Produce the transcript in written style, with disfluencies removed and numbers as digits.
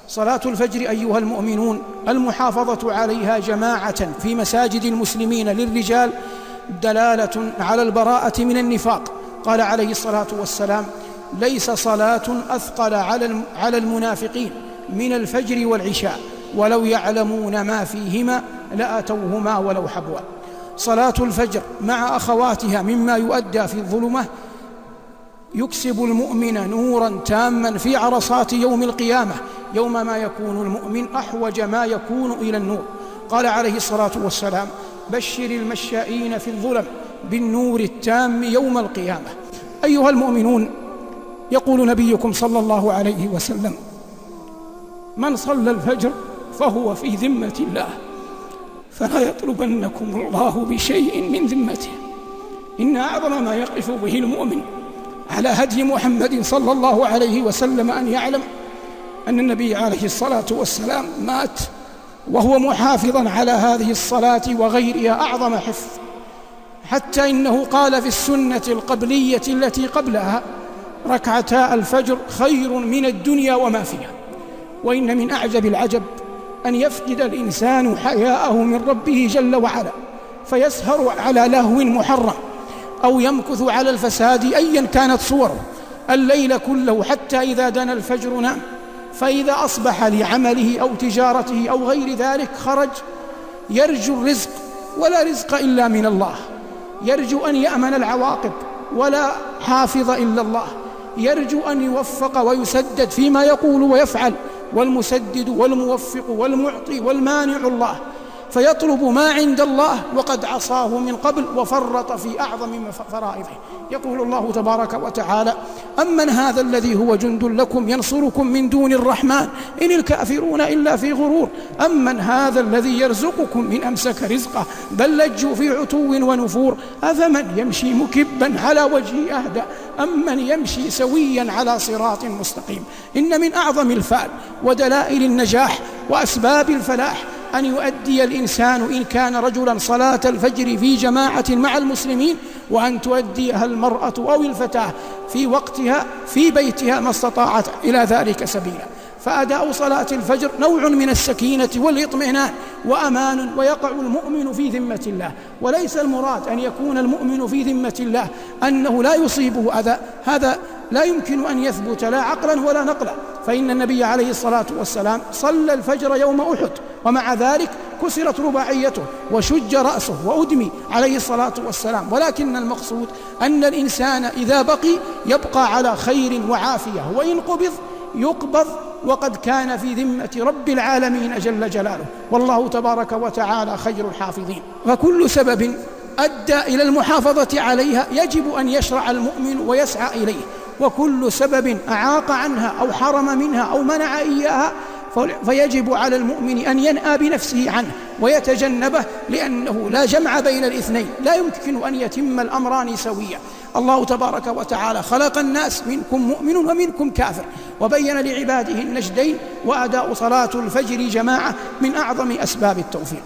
صلاة الفجر أيها المؤمنون المحافظة عليها جماعة في مساجد المسلمين للرجال دلالة على البراءة من النفاق. قال عليه الصلاة والسلام: ليس صلاة أثقل على المنافقين من الفجر والعشاء ولو يعلمون ما فيهما لأتوهما ولو حبوا. صلاة الفجر مع أخواتها مما يؤدى في الظلمة يكسب المؤمن نورا تاما في عرصات يوم القيامة، يوم ما يكون المؤمن أحوج ما يكون إلى النور. قال عليه الصلاة والسلام: بشر المشائين في الظلم بالنور التام يوم القيامة. أيها المؤمنون، يقول نبيكم صلى الله عليه وسلم: من صلى الفجر فهو في ذمة الله، فلا يطلبنكم الله بشيء من ذمته. إن أعظم ما يقف به المؤمن على هدي محمد صلى الله عليه وسلم أن يعلم أن النبي عليه الصلاة والسلام مات وهو محافظا على هذه الصلاة وغيرها أعظم حفظ، حتى إنه قال في السنة القبلية التي قبلها: ركعتا الفجر خير من الدنيا وما فيها. وإن من أعجب العجب أن يفقد الإنسان حياءه من ربه جل وعلا فيسهر على لهو محرم أو يمكث على الفساد أيا كانت صوره الليل كله حتى إذا دنا الفجر نام، فإذا أصبح لعمله أو تجارته أو غير ذلك خرج يرجو الرزق ولا رزق إلا من الله، يرجو أن يأمن العواقب ولا حافظ إلا الله، يرجو أن يوفق ويسدد فيما يقول ويفعل، والمسدد والموفق والمعطي والمانع الله، فيطلب ما عند الله وقد عصاه من قبل وفرط في أعظم فرائضه. يقول الله تبارك وتعالى: أمن هذا الذي هو جند لكم ينصركم من دون الرحمن إن الكافرون إلا في غرور، أمن هذا الذي يرزقكم إن أمسك رزقه بل لجوا في عتو ونفور، أفمن يمشي مكبا على وجهه أهدى أمن يمشي سويا على صراط مستقيم. إن من أعظم الفعل ودلائل النجاح وأسباب الفلاح أن يؤدي الإنسان إن كان رجلا صلاة الفجر في جماعة مع المسلمين، وأن تؤديها المرأة أو الفتاة في وقتها في بيتها ما استطاعت إلى ذلك سبيلا. فأداء صلاة الفجر نوع من السكينة والإطمئنان وأمان، ويقع المؤمن في ذمة الله. وليس المراد أن يكون المؤمن في ذمة الله أنه لا يصيبه أذى، هذا لا يمكن أن يثبت لا عقلا ولا نقلا، فإن النبي عليه الصلاة والسلام صلى الفجر يوم أحد ومع ذلك كسرت رباعيته وشج رأسه وأدمي عليه الصلاة والسلام. ولكن المقصود أن الإنسان إذا بقي يبقى على خير وعافية، وإن قبض يقبض وقد كان في ذمة رب العالمين جل جلاله، والله تبارك وتعالى خير الحافظين. فكل سبب أدى إلى المحافظة عليها يجب أن يشرع المؤمن ويسعى إليه، وكل سبب أعاق عنها أو حرم منها أو منع إياها فيجب على المؤمن أن ينأى بنفسه عنه ويتجنبه، لأنه لا جمع بين الاثنين، لا يمكن أن يتم الأمران سويا. الله تبارك وتعالى خلق الناس منكم مؤمن ومنكم كافر، وبين لعباده النجدين، وأداء صلاة الفجر جماعة من أعظم أسباب التوفيق.